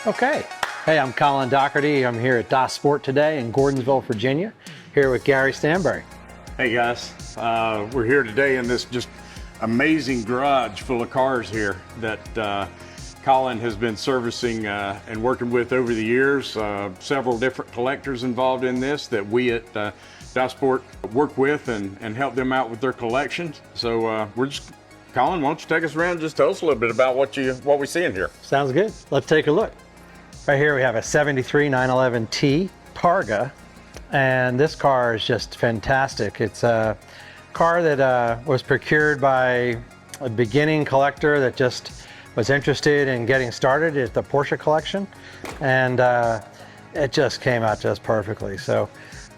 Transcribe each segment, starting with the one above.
Okay. Hey, I'm Colin Dougherty. I'm here at DAS Sport today in Gordonsville, Virginia, here with Gary Stanberry. Hey guys, we're here today in this just amazing garage full of cars here that Colin has been servicing and working with over the years. Several different collectors involved in this that we at DAS Sport work with and help them out with their collections. So Colin, why don't you take us around and just tell us a little bit about what we see in here. Sounds good. Let's take a look. Right here we have a 73 911T Targa, and this car is just fantastic. It's a car that was procured by a beginning collector that just was interested in getting started at the Porsche collection, and it just came out just perfectly. So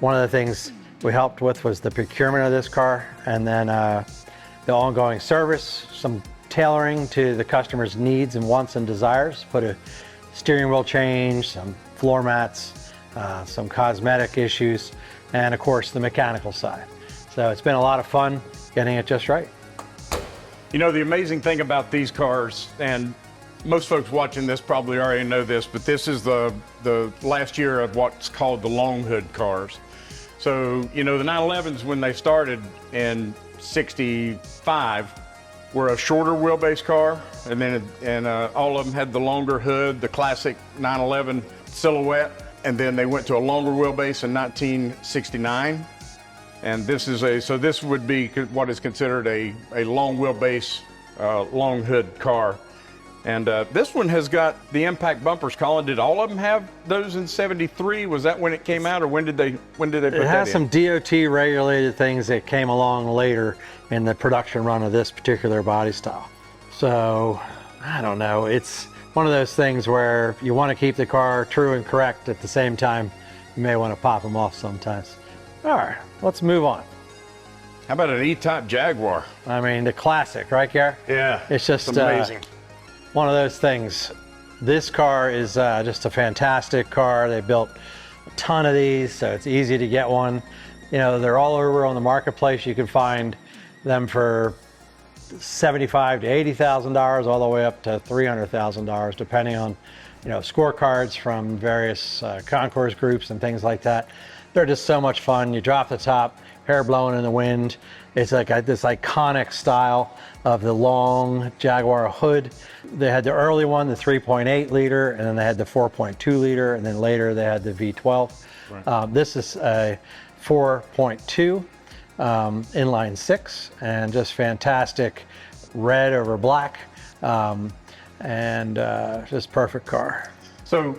one of the things we helped with was the procurement of this car, and then the ongoing service, some tailoring to the customer's needs and wants and desires. Put a steering wheel change, some floor mats, some cosmetic issues, and of course the mechanical side. So it's been a lot of fun getting it just right. You know, the amazing thing about these cars, and most folks watching this probably already know this, but this is the last year of what's called the long hood cars. So, you know, the 911s when they started in 65 were a shorter wheelbase car, and then all of them had the longer hood, the classic 911 silhouette, and then they went to a longer wheelbase in 1969. And this would be what is considered a long wheelbase, long hood car. And this one has got the impact bumpers. Colin, did all of them have those in 73? Was that when it came out, or when did they put that in? It has some DOT regulated things that came along later in the production run of this particular body style. So, I don't know. It's one of those things where you want to keep the car true and correct at the same time. You may want to pop them off sometimes. All right, let's move on. How about an E-Type Jaguar? I mean, the classic, right, Gary? Yeah, it's just amazing. One of those things. This car is just a fantastic car. They built a ton of these, so it's easy to get one. You know, they're all over on the marketplace. You can find them for $75,000 to $80,000, all the way up to $300,000, depending on, you know, scorecards from various concours groups and things like that. They're just so much fun. You drop the top, hair blowing in the wind. It's like this iconic style of the long Jaguar hood. They had the early one, the 3.8 liter, and then they had the 4.2 liter, and then later they had the V12. Right. This is a 4.2 inline six, and just fantastic red over black, and just perfect car. So,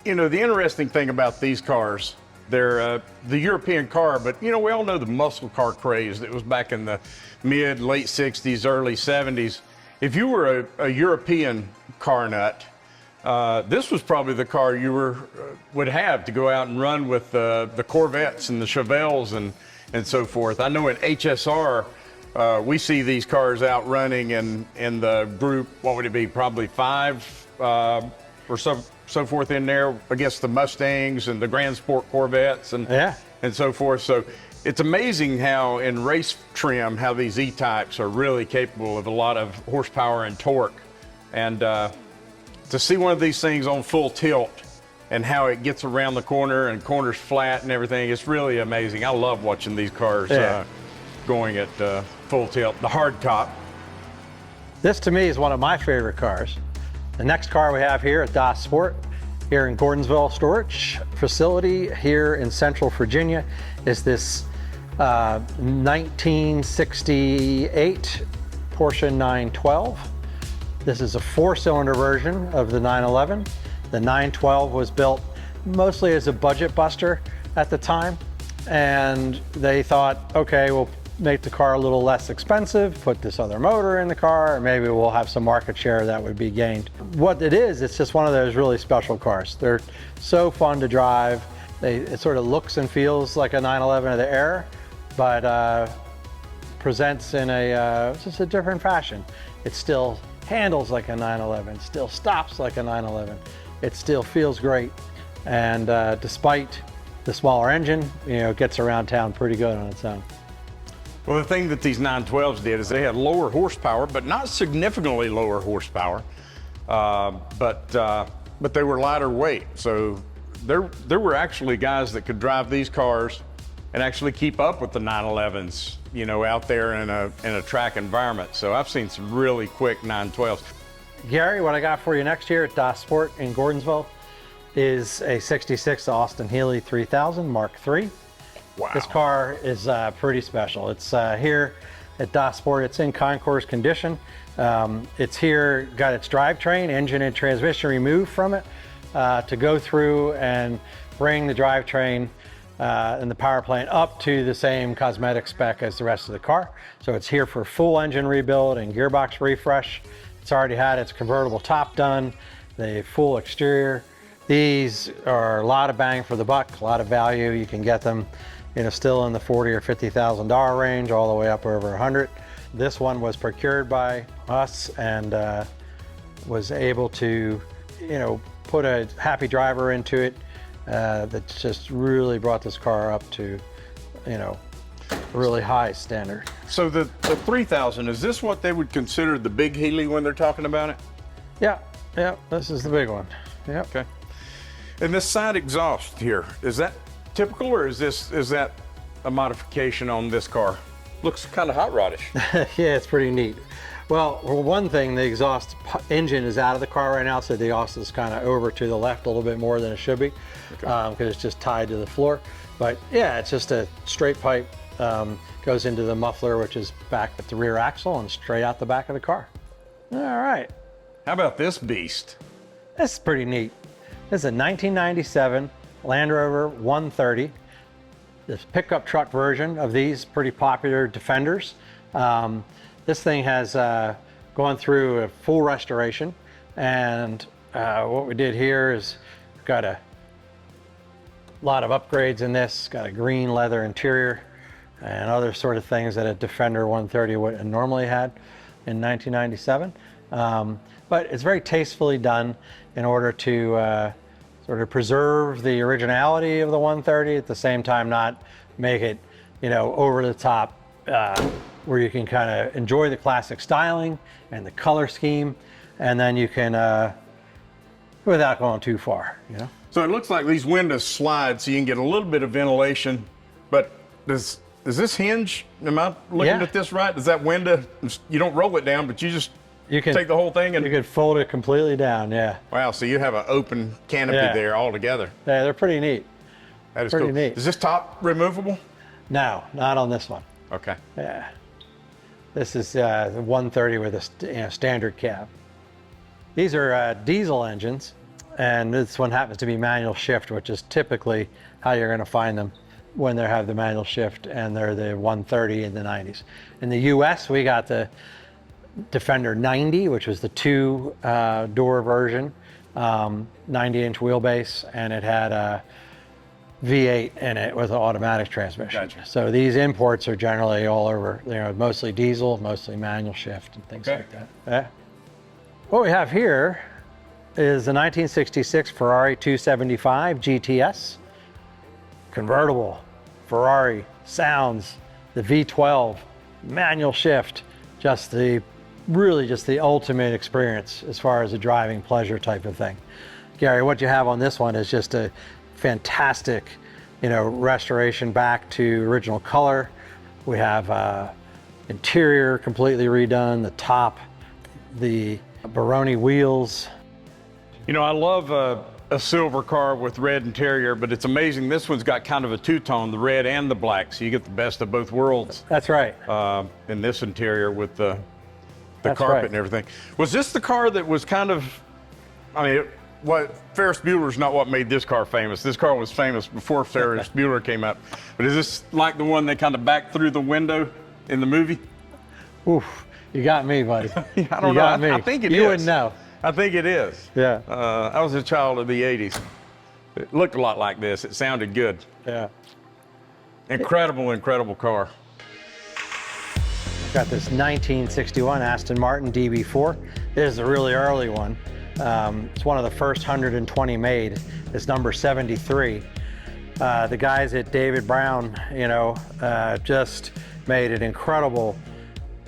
you know, the interesting thing about these cars, they're the European car, but you know, we all know the muscle car craze that was back in the late 60s, early 70s. If you were a European car nut, this was probably the car you would have to go out and run with the Corvettes and the Chevelles and so forth. I know in HSR, we see these cars out running in the group, what would it be, probably 5 or so forth in there against the Mustangs and the Grand Sport Corvettes and so forth. So it's amazing how in race trim, how these E-Types are really capable of a lot of horsepower and torque. And to see one of these things on full tilt and how it gets around the corner and corners flat and everything, it's really amazing. I love watching these cars going at full tilt, the hard top. This to me is one of my favorite cars. The next car we have here at DAS Sport, here in Gordonsville Storage Facility here in Central Virginia, is this 1968 Porsche 912. This is a 4-cylinder version of the 911. The 912 was built mostly as a budget buster at the time, and they thought, okay, we'll make the car a little less expensive, put this other motor in the car, and maybe we'll have some market share that would be gained. What it is, it's just one of those really special cars. They're so fun to drive. It sort of looks and feels like a 911 of the era, but presents in just a different fashion. It still handles like a 911, still stops like a 911. It still feels great, and despite the smaller engine, you know, it gets around town pretty good on its own. Well, the thing that these 912s did is they had lower horsepower, but not significantly lower horsepower. But but they were lighter weight. So there were actually guys that could drive these cars and actually keep up with the 911s, you know, out there in a track environment. So I've seen some really quick 912s. Gary, what I got for you next year at DAS Sport in Gordonsville is a 66 Austin Healey 3000 Mark III. Wow. This car is pretty special. It's here at DAS Sport. It's in concours condition. It's here, got its drivetrain, engine and transmission removed from it to go through and bring the drivetrain and the power plant up to the same cosmetic spec as the rest of the car. So it's here for full engine rebuild and gearbox refresh. It's already had its convertible top done, the full exterior. These are a lot of bang for the buck, a lot of value. You can get them, you know, still in the $40,000 or $50,000 range, all the way up over 100. This one was procured by us and was able to, you know, put a happy driver into it that just really brought this car up to, you know, a really high standard. So the 3000, is this what they would consider the big Healey when they're talking about it? Yeah, this is the big one. Yep. Okay. And this side exhaust here, is that typical, or is that a modification on this car? Looks kind of hot rodish. Yeah, it's pretty neat. Well, one thing, the exhaust engine is out of the car right now, so the exhaust is kind of over to the left a little bit more than it should be, because it's just tied to the floor. But yeah, it's just a straight pipe, goes into the muffler, which is back at the rear axle and straight out the back of the car. All right. How about this beast? This is pretty neat. This is a 1997 Land Rover 130. This pickup truck version of these pretty popular Defenders. This thing has gone through a full restoration, and what we did here is got a lot of upgrades in this. Got a green leather interior and other sort of things that a Defender 130 would have normally had in 1997. But it's very tastefully done in order to sort of preserve the originality of the 130, at the same time not make it, you know, over the top, where you can kind of enjoy the classic styling and the color scheme, and then you can, without going too far, you know? So it looks like these windows slide so you can get a little bit of ventilation, but does this hinge, am I looking at this right? Does that window, you don't roll it down, but you can take the whole thing and you could fold it completely down. Yeah. Wow. So you have an open canopy there altogether. Yeah, they're pretty neat. That is pretty cool. neat. Is this top removable? No, not on this one. Okay. Yeah. This is the 130 with a standard cab. These are diesel engines, and this one happens to be manual shift, which is typically how you're going to find them when they have the manual shift, and they're the 130 in the 90s. In the US, we got the Defender 90, which was the two-door version, 90-inch wheelbase, and it had a V8 in it with an automatic transmission. Gotcha. So these imports are generally all over, you know, mostly diesel, mostly manual shift and things like that. Yeah. What we have here is the 1966 Ferrari 275 GTS, convertible. Ferrari sounds, the V12, manual shift, really just the ultimate experience as far as a driving pleasure type of thing. Gary, what you have on this one is just a fantastic, you know, restoration back to original color. We have interior completely redone, the top, the Baroni wheels. You know, I love a silver car with red interior, but it's amazing. This one's got kind of a two-tone, the red and the black, so you get the best of both worlds. That's right. In this interior with the carpet and everything. Was this the car that was kind of, I mean, Ferris Bueller's not what made this car famous. This car was famous before Ferris Bueller came out. But is this like the one that kind of backed through the window in the movie? Oof, you got me, buddy. I don't know. I think it is. You wouldn't know. I think it is. Yeah. I was a child of the 80s. It looked a lot like this. It sounded good. Yeah. Incredible, incredible car. Got this 1961 Aston Martin DB4. This is a really early one. It's one of the first 120 made. It's number 73. The guys at David Brown, you know, just made an incredible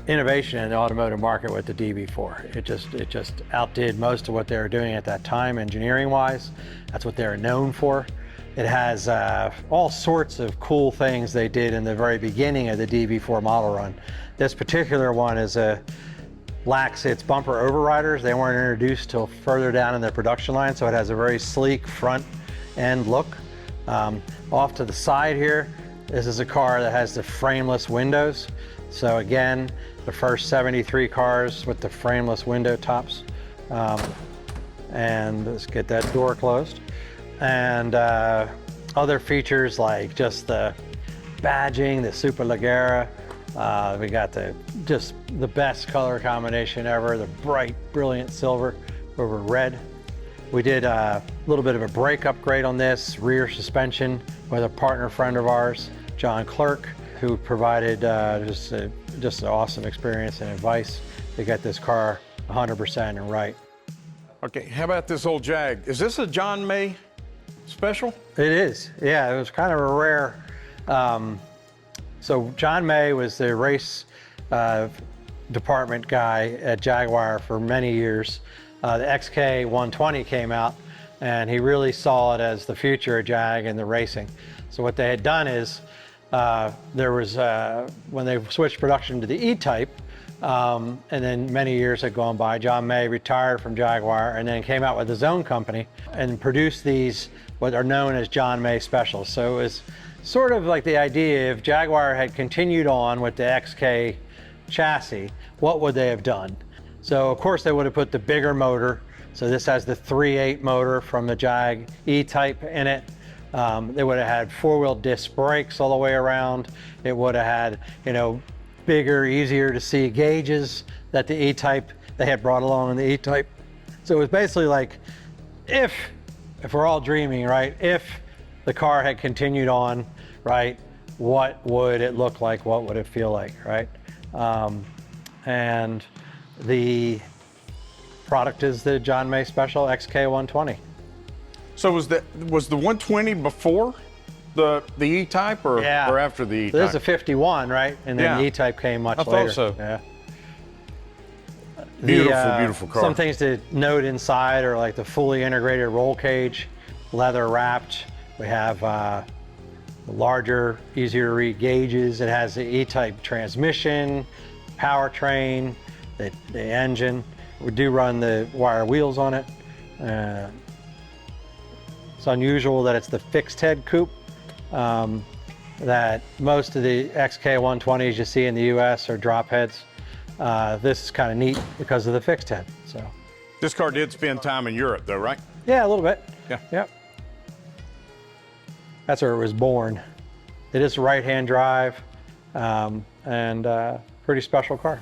innovation in the automotive market with the DB4. It just outdid most of what they were doing at that time, engineering-wise. That's what they were known for. It has all sorts of cool things they did in the very beginning of the DB4 model run. This particular one lacks its bumper overriders. They weren't introduced till further down in the production line, so it has a very sleek front end look. Off to the side here, this is a car that has the frameless windows. So again, the first 73 cars with the frameless window tops. And let's get that door closed. And other features like just the badging, the Super Leggera. We got just the best color combination ever, the bright, brilliant silver over red. We did a little bit of a brake upgrade on this, rear suspension with a partner friend of ours, John Clerk, who provided just an awesome experience and advice to get this car 100% and right. Okay, how about this old Jag? Is this a John May special? It is, yeah. It was kind of a rare. So John May was the race department guy at Jaguar for many years. The XK 120 came out, and he really saw it as the future of Jag and the racing. So what they had done is, there was, when they switched production to the E-Type, and then many years had gone by, John May retired from Jaguar and then came out with his own company and produced these, what are known as John May Specials. So it was sort of like the idea, if Jaguar had continued on with the XK chassis, what would they have done? So of course they would have put the bigger motor. So this has the 3.8 motor from the Jag E-Type in it. They would have had four-wheel disc brakes all the way around. It would have had, bigger, easier to see gauges that the E-Type, they had brought along in the E-Type. So it was basically like, if we're all dreaming, right? If the car had continued on, right, what would it look like? What would it feel like, right? And the product is the John May Special XK 120. So was the 120 before the E-Type or after the E-Type? So this is a 51, right? And then the E-Type came much later. I thought so. Yeah. Beautiful car. Some things to note inside are like the fully integrated roll cage, leather wrapped. We have larger, easier to read gauges. It has the E-Type transmission, powertrain, the engine. We do run the wire wheels on it. It's unusual that it's the fixed head coupe, that most of the XK 120s you see in the US are drop heads. This is kind of neat because of the fixed head. So this car did spend time in Europe though, right? Yeah, a little bit. Yeah. Yep. That's where it was born. It is a right-hand drive, and pretty special car.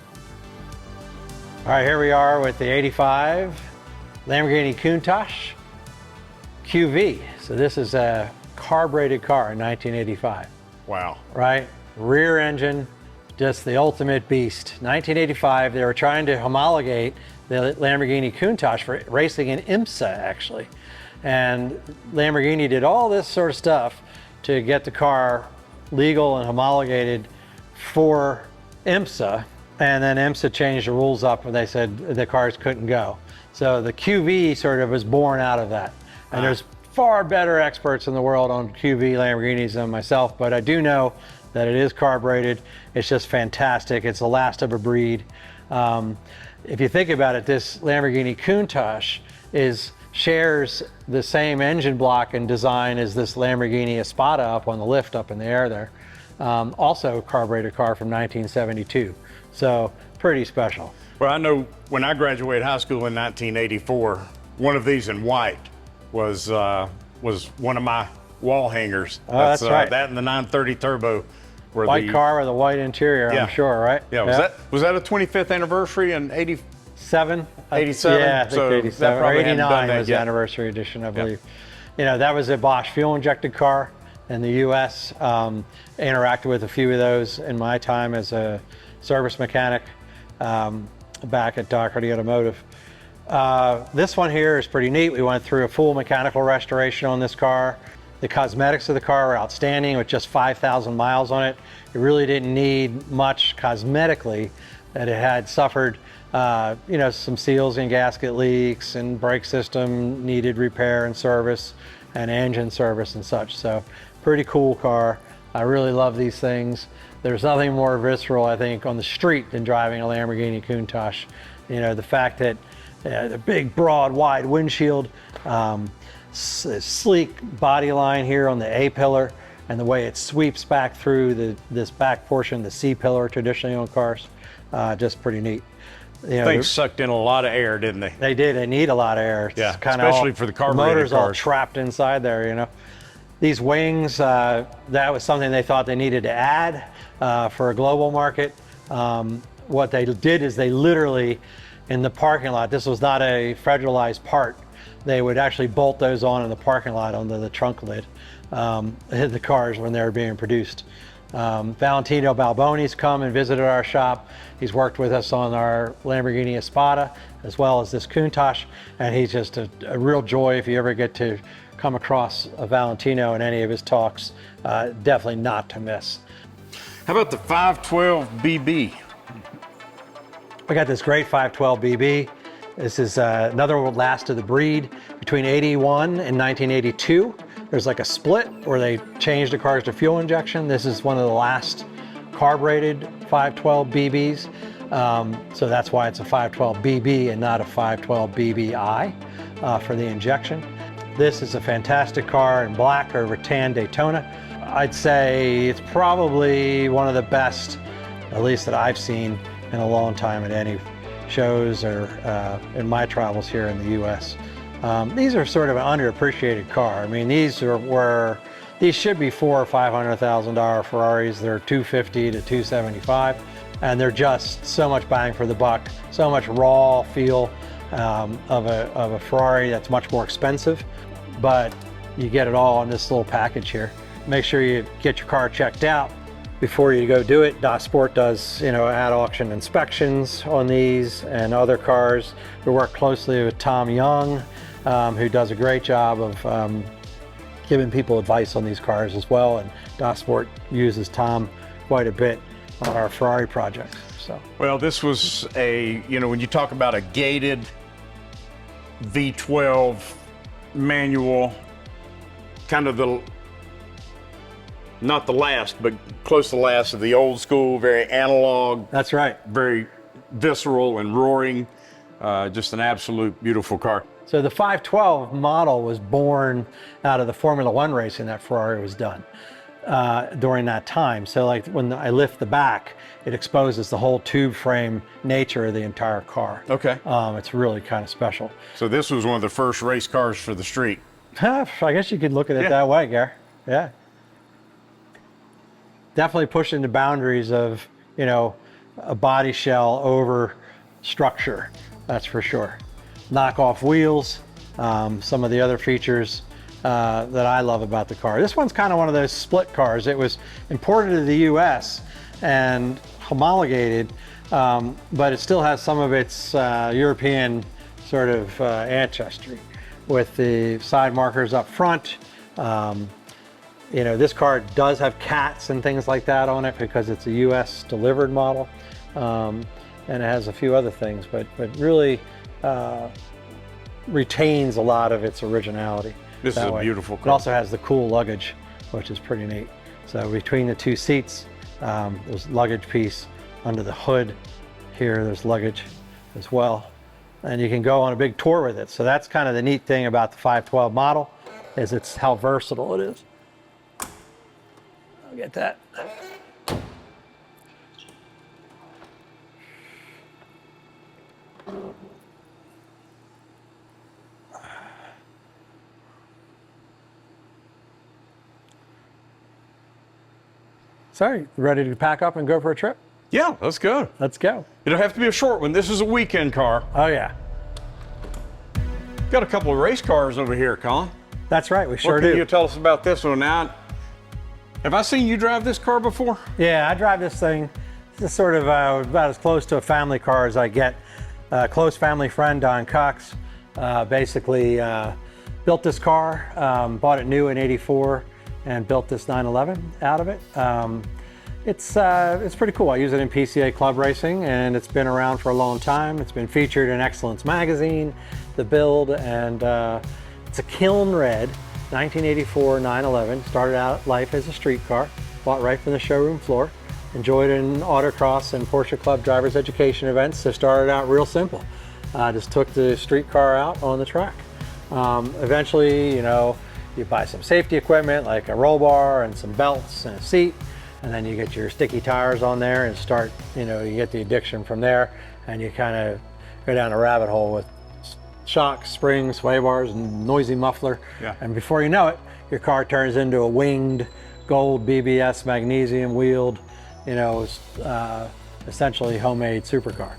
All right, here we are with the 85 Lamborghini Countach QV. So this is a carbureted car in 1985. Wow. Right? Rear engine, just the ultimate beast. 1985, they were trying to homologate the Lamborghini Countach for racing in IMSA, actually. And Lamborghini did all this sort of stuff to get the car legal and homologated for IMSA. And then IMSA changed the rules up and they said the cars couldn't go. So the QV sort of was born out of that. And there's far better experts in the world on QV Lamborghinis than myself, but I do know that it is carbureted. It's just fantastic. It's the last of a breed. If you think about it, this Lamborghini Countach shares the same engine block and design as this Lamborghini Espada up on the lift up in the air there. Also a carbureted car from 1972. So pretty special. Well, I know when I graduated high school in 1984, one of these in white was one of my wall hangers. Oh, that's right. That and the 930 Turbo. White car with a white interior, I'm sure, right? Yeah, was that a 25th anniversary in 87? 87? Yeah, I think so 87. Or 89 was the anniversary edition, I believe. That was a Bosch fuel-injected car in the U.S. Interacted with a few of those in my time as a service mechanic back at Dougherty Automotive. This one here is pretty neat. We went through a full mechanical restoration on this car. The cosmetics of the car are outstanding with just 5,000 miles on it. It really didn't need much cosmetically, that it had suffered, you know, some seals and gasket leaks, and brake system needed repair and service, and engine service and such. So pretty cool car. I really love these things. There's nothing more visceral, I think, on the street than driving a Lamborghini Countach. You know, the fact that the big, broad, wide windshield, sleek body line here on the A-pillar, and the way it sweeps back through this back portion, the C-pillar traditionally on cars, just pretty neat. You know, Things sucked in a lot of air, didn't they? They did. They need a lot of air. It's Yeah, kinda especially for the carbureted motors all cars. trapped inside there, you know. These wings, that was something they thought they needed to add for a global market. What they did is they literally, in the parking lot, this was not a federalized part, they would actually bolt those on in the parking lot under the trunk lid, the cars when they were being produced. Valentino Balboni's come and visited our shop. He's worked with us on our Lamborghini Espada as well as this Countach, and he's just a real joy if you ever get to come across a Valentino in any of his talks. Definitely not to miss. How about the 512 BB? We got this great 512 BB. This is another last of the breed. Between 81 and 1982, there's like a split where they changed the cars to fuel injection. This is one of the last carbureted 512 BBs. So that's why it's a 512 BB and not a 512 BBI for the injection. This is a fantastic car in black or rattan Daytona. I'd say it's probably one of the best, at least that I've seen in a long time at any shows or in my travels here in the US. These are sort of an underappreciated car. I mean, these should be $400,000 or $500,000 Ferraris. They're $250 to $275, and they're just so much bang for the buck, so much raw feel of a Ferrari that's much more expensive, but you get it all in this little package here. Make sure you get your car checked out before you go do it. DA Sport does, you know, at auction inspections on these and other cars. We work closely with Tom Young, who does a great job of giving people advice on these cars as well. And DA Sport uses Tom quite a bit on our Ferrari projects. So, Well, this was a, you know, when you talk about a gated V12 manual, kind of the, not the last, but close to the last of the old school, very analog. that's right. Very visceral and roaring. Just an absolute beautiful car. So the 512 model was born out of the Formula One racing that Ferrari was done during that time. So like when I lift the back, it exposes the whole tube frame nature of the entire car. Okay. It's really kind of special. So this was one of the first race cars for the street. I guess you could look at it that way, Gary. Yeah. Definitely pushing the boundaries of, you know, a body shell over structure, that's for sure. Knockoff wheels, some of the other features that I love about the car. This one's kind of one of those split cars. It was imported to the US and homologated, but it still has some of its European sort of ancestry with the side markers up front. You know, this car does have cats and things like that on it because it's a US delivered model. And it has a few other things, but really retains a lot of its originality. This is a beautiful car. It also has the cool luggage, which is pretty neat. So between the two seats, there's luggage piece under the hood. Here, there's luggage as well. And you can go on a big tour with it. So that's kind of the neat thing about the 512 model, is it's how versatile it is. I'll get that. Sorry, ready to pack up and go for a trip? Yeah, let's go. Let's go. It'll have to be a short one. This is a weekend car. Oh yeah. Got a couple of race cars over here, Colin. That's right, we sure What can do. you tell us about this one now? Have I seen you drive this car before? Yeah, I drive this thing. This is sort of about as close to a family car as I get. Close family friend, Don Cox, basically built this car, bought it new in '84, and built this 911 out of it. It's pretty cool. I use it in PCA club racing, and it's been around for a long time. It's been featured in Excellence magazine, the build, and it's a kiln red 1984 911. Started out life as a street car, bought right from the showroom floor. Enjoyed it in autocross and Porsche Club drivers education events. So started out real simple. Just took the street car out on the track. Eventually, you know, you buy some safety equipment like a roll bar and some belts and a seat. And then you get your sticky tires on there and start, you know, you get the addiction from there, and you kind of go down a rabbit hole with shocks, springs, sway bars, and noisy muffler. Yeah. And before you know it, your car turns into a winged gold BBS magnesium wheeled, you know, essentially homemade supercar.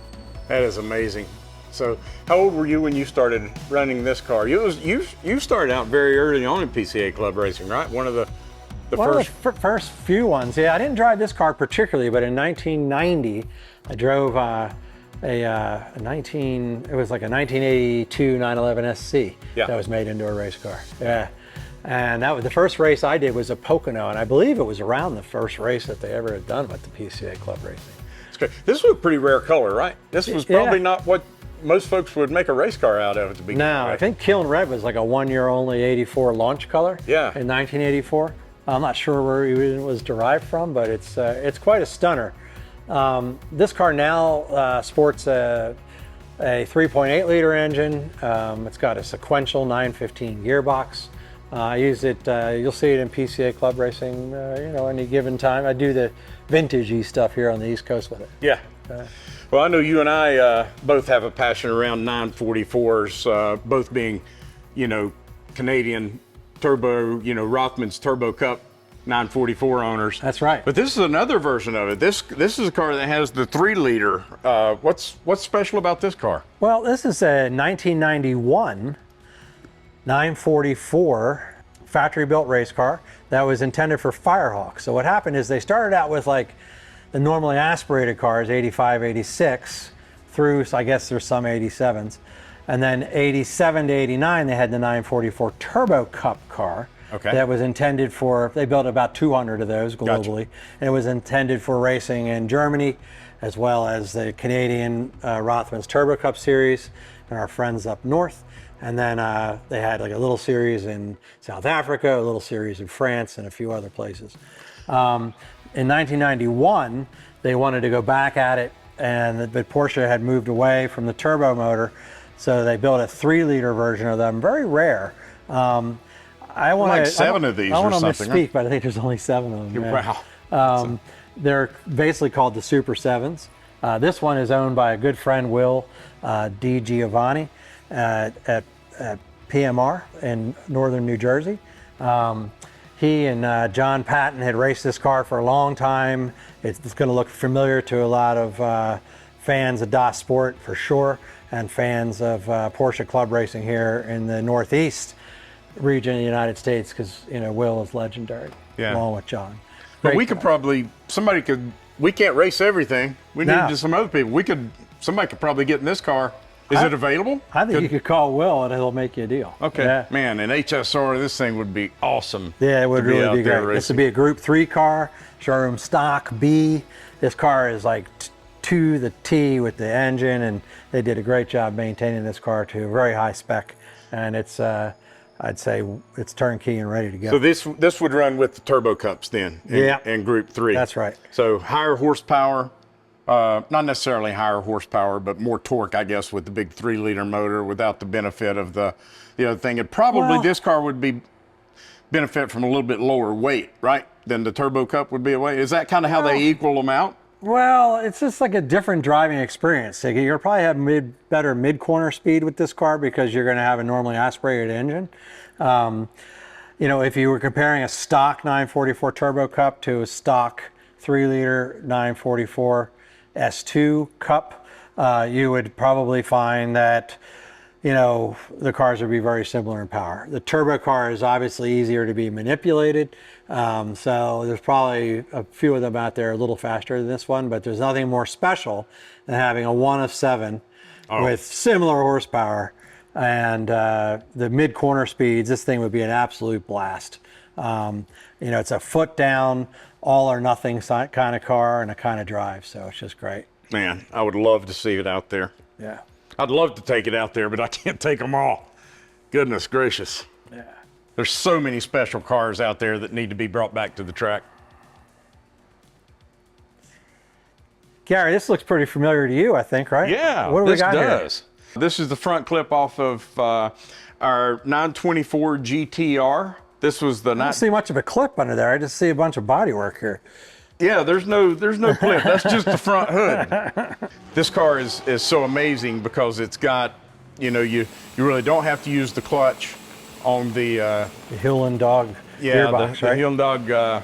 That is amazing. So how old were you when you started running this car? You started out very early on in PCA club racing, right? One of the first few ones. Yeah, I didn't drive this car particularly, but in 1990, I drove it was like a 1982 911 SC that was made into a race car. Yeah. And that was the first race I did was a Pocono, and I believe it was around the first race that they ever had done with the PCA club racing. That's great. This was a pretty rare color, right? This was probably not what most folks would make a race car out of at the beginning. No, right? I think Kiln Red was like a 1 year only 84 launch color. Yeah. In 1984. I'm not sure where it was derived from, but it's quite a stunner. This car now sports a 3.8 liter engine. It's got a sequential 915 gearbox. I use it, you'll see it in PCA club racing, you know, any given time. I do the vintagey stuff here on the East Coast with it. Yeah. Well, I know you and I both have a passion around 944s, both being, you know, Canadian turbo, you know, Rothman's Turbo Cup 944 owners. That's right. But this is another version of it. This is a car that has the 3 liter. What's special about this car? Well, this is a 1991 944 factory built race car that was intended for Firehawk. So what happened is they started out with like the normally aspirated cars, 85, 86, through, so I guess there's some 87s. And then 87 to 89, they had the 944 Turbo Cup car. Okay. That was intended for, they built about 200 of those globally. Gotcha. And it was intended for racing in Germany, as well as the Canadian Rothman's Turbo Cup series and our friends up north. And then they had like a little series in South Africa, a little series in France, and a few other places. In 1991, they wanted to go back at it, but Porsche had moved away from the turbo motor. So they built a 3 liter version of them, very rare. I want like 7 of these or something. I want to misspeak, but I think there's only 7 of them. Wow. They're basically called the Super 7s. This one is owned by a good friend, Will D. Giovanni, at PMR in northern New Jersey. He and John Patton had raced this car for a long time. It's going to look familiar to a lot of fans of DAS Sport for sure, and fans of Porsche club racing here in the Northeast region of the United States, because, you know, Will is legendary, along with John. But we could probably, we can't race everything. We need some other people. Somebody could probably get in this car. Is it available? I think you could call Will and he'll make you a deal. Okay. Yeah. Man, an HSR, this thing would be awesome. Yeah, it would really be great. This would be a Group 3 car, showroom stock B. This car is like to the T with the engine, and they did a great job maintaining this car to a very high spec. And it's, I'd say it's turnkey and ready to go. So this would run with the Turbo Cups then in Group 3. That's right. So higher horsepower. Not necessarily higher horsepower, but more torque, I guess, with the big 3 liter motor without the benefit of the other thing. And probably this car would benefit from a little bit lower weight, right? Than the Turbo Cup would be a weight. Is that kind of how they equal them out? Well, it's just like a different driving experience. You'll probably have better mid-corner speed with this car because you're going to have a normally aspirated engine. You know, if you were comparing a stock 944 Turbo Cup to a stock 3 liter 944 S2 Cup, you would probably find that, you know, the cars would be very similar in power. The turbo car is obviously easier to be manipulated, so there's probably a few of them out there a little faster than this one, but there's nothing more special than having a 1 of 7 with similar horsepower and the mid-corner speeds. This thing would be an absolute blast. You know, it's a foot down, all or nothing kind of car and a kind of drive. So it's just great. Man, I would love to see it out there. Yeah. I'd love to take it out there, but I can't take them all. Goodness gracious. Yeah. There's so many special cars out there that need to be brought back to the track. Gary, this looks pretty familiar to you, I think, right? Yeah, what do we got does. Here? This is the front clip off of our 924 GTR. This was the. I don't see much of a clip under there. I just see a bunch of bodywork here. Yeah, there's no clip. That's just the front hood. This car is so amazing because it's got, you know, you really don't have to use the clutch on the Healey dog gearbox, the right? Healey dog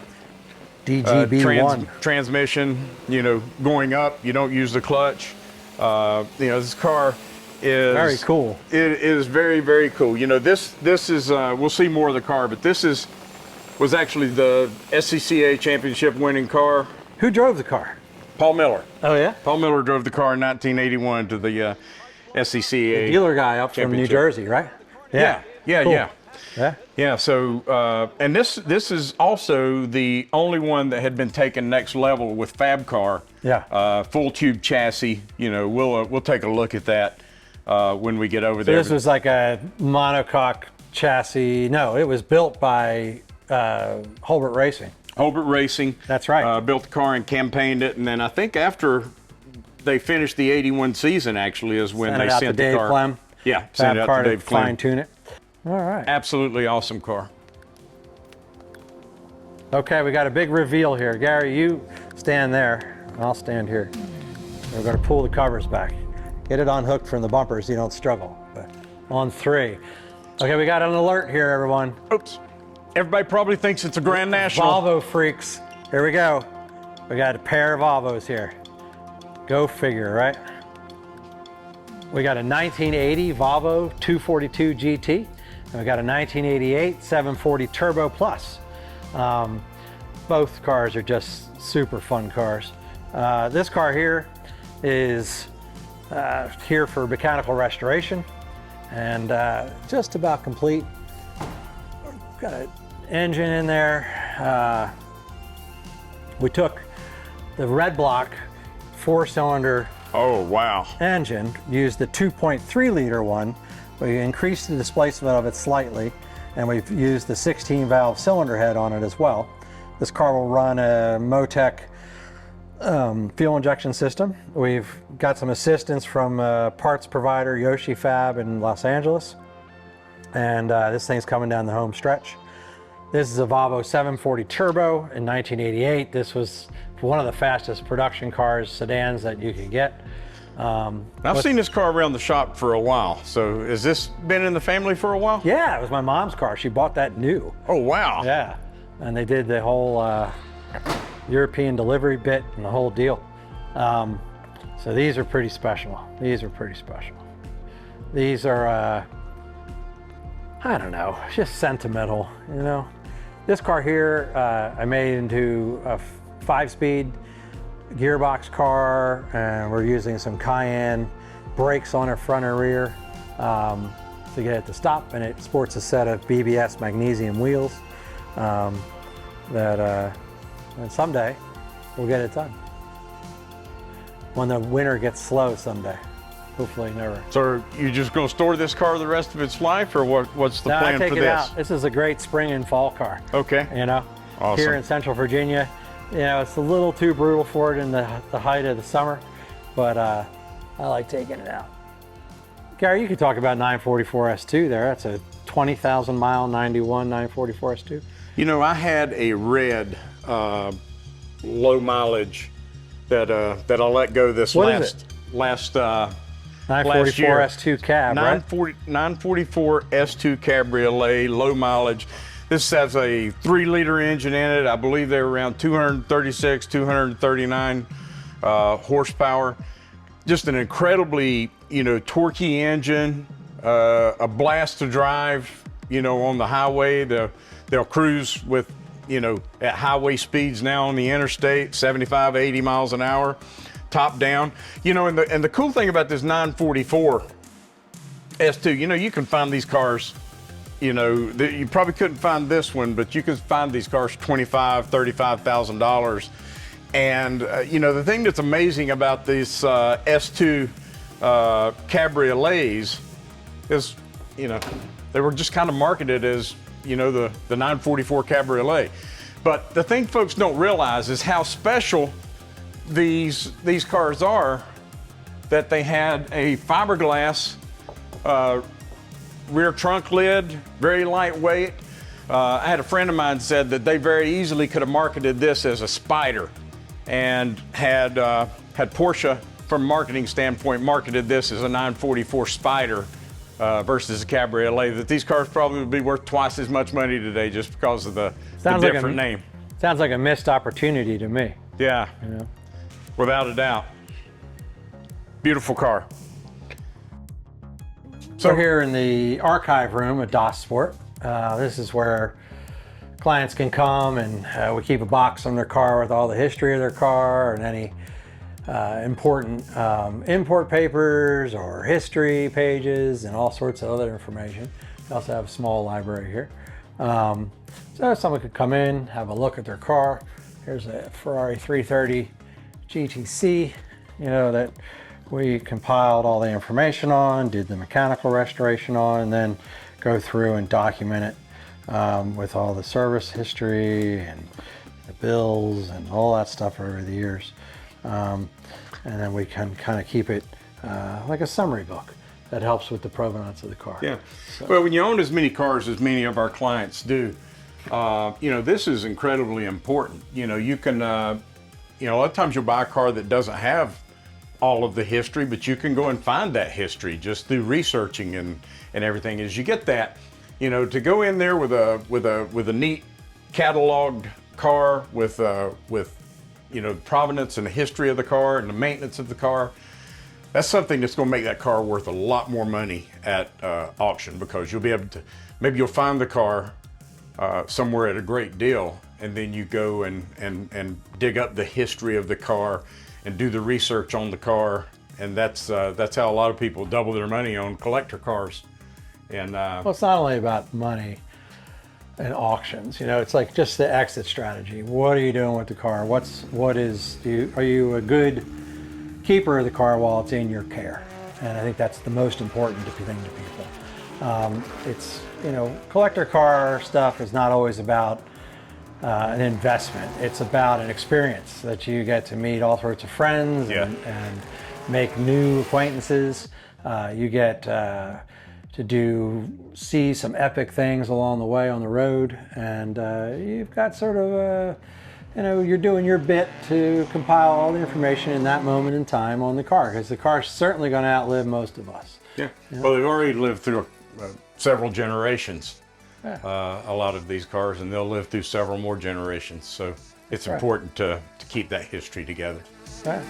DGB1 transmission. You know, going up, you don't use the clutch. You know, this car is very cool. It is very, very cool. You know, this is we'll see more of the car, but this was actually the SCCA championship winning car. Who drove the car? Paul Miller. Oh yeah? Paul Miller drove the car in 1981 to the SCCA. The dealer guy up from New Jersey, right? Yeah. Cool. Yeah. Yeah, so, and this is also the only one that had been taken next level with Fab Car. Yeah. Full tube chassis. You know, we'll take a look at that when we get over there. This was like a monocoque chassis. No, it was built by Hulbert Racing. Hulbert Racing. That's right. Built the car and campaigned it, and then I think after they finished the 81 season, actually, is when they sent the car. Clem. Yeah, sent it out to Dave Clem. Fine tune it. All right. Absolutely awesome car. Okay, we got a big reveal here. Gary, you stand there. I'll stand here. We're going to pull the covers back. Get it unhooked from the bumpers so you don't struggle. But on 3. Okay, we got an alert here, everyone. Oops. Everybody probably thinks it's a Grand National. Volvo freaks. Here we go. We got a pair of Volvos here. Go figure, right? We got a 1980 Volvo 242 GT. And we got a 1988 740 Turbo Plus. Both cars are just super fun cars. This car here is here for mechanical restoration and just about complete. Got an engine in there. We took the red block 4-cylinder Oh, wow. engine, used the 2.3 liter one. We increased the displacement of it slightly, and we've used the 16 valve cylinder head on it as well. This car will run a Motec fuel injection system. We've got some assistance from parts provider Yoshi Fab in Los Angeles, and this thing's coming down the home stretch. This is a Volvo 740 Turbo in 1988. This was one of the fastest production cars, sedans that you could get. I've seen this car around the shop for a while. So has this been in the family for a while? Yeah, it was my mom's car. She bought that new. Oh, wow. Yeah, and they did the whole European delivery bit and the whole deal. So these are pretty special. These are pretty special. These are, I don't know, just sentimental, you know. This car here, I made into a 5-speed gearbox car, and we're using some Cayenne brakes on it front and rear to get it to stop, and it sports a set of BBS magnesium wheels that and someday we'll get it done. When the winter gets slow someday. Hopefully never. So are you just going to store this car the rest of its life, or what's the plan for this? I take it out. This is a great spring and fall car. Okay. You know, awesome. Here in Central Virginia, you know, it's a little too brutal for it in the height of the summer, but I like taking it out. Gary, you could talk about 944 S2 there. That's a 20,000 mile 91 944 S2. You know, I had a red low mileage that I let go this last 944 year. S2 cab, 944 S2 Cabriolet, low mileage. This has a 3-liter engine in it. I believe they're around 236, 239 horsepower. Just an incredibly, you know, torquey engine, a blast to drive, you know, on the highway. They'll cruise with, you know, at highway speeds now on the interstate, 75, 80 miles an hour, top down. You know, and the cool thing about this 944 S2, you know, you can find these cars You know, you probably couldn't find this one, but you could find these cars $25,000, $35,000. And you know, the thing that's amazing about these S2 cabriolets is, you know, they were just kind of marketed as, you know, the 944 Cabriolet. But the thing folks don't realize is how special these cars are, that they had a fiberglass rear trunk lid, very lightweight. I had a friend of mine said that they very easily could have marketed this as a Spider, and had Porsche, from a marketing standpoint, marketed this as a 944 Spider versus a Cabriolet, that these cars probably would be worth twice as much money today just because of the different name. Sounds like a missed opportunity to me. Yeah, you know? Without a doubt. Beautiful car. So we're here in the archive room at DOS Sport. This is where clients can come, and we keep a box on their car with all the history of their car and any important import papers or history pages and all sorts of other information. We also have a small library here. So someone could come in, have a look at their car. Here's a Ferrari 330 GTC, you know, that we compiled all the information on, did the mechanical restoration on, and then go through and document it with all the service history and the bills and all that stuff over the years. And then we can kind of keep it like a summary book that helps with the provenance of the car. Yeah. So. Well, when you own as many cars as many of our clients do, you know, this is incredibly important. You know, you can, you know, a lot of times you'll buy a car that doesn't have all of the history, but you can go and find that history just through researching and everything. As you get that, you know, to go in there with a neat cataloged car with you know, provenance and the history of the car and the maintenance of the car, that's something that's going to make that car worth a lot more money at auction, because you'll be able to, maybe you'll find the car somewhere at a great deal, and then you go and dig up the history of the car and do the research on the car, and that's how a lot of people double their money on collector cars. And well, it's not only about money and auctions, you know, it's like just the exit strategy. What are you doing with the car? Are you a good keeper of the car while it's in your care? And I think that's the most important thing to people. It's, you know, collector car stuff is not always about an investment. It's about an experience that you get to meet all sorts of friends and make new acquaintances. You get to see some epic things along the way on the road, and you've got sort of you know, you're doing your bit to compile all the information in that moment in time on the car, because the car's certainly going to outlive most of us. Yeah. You know? Well, they've already lived through several generations. Yeah. A lot of these cars, and they'll live through several more generations. So it's important to keep that history together. Yeah.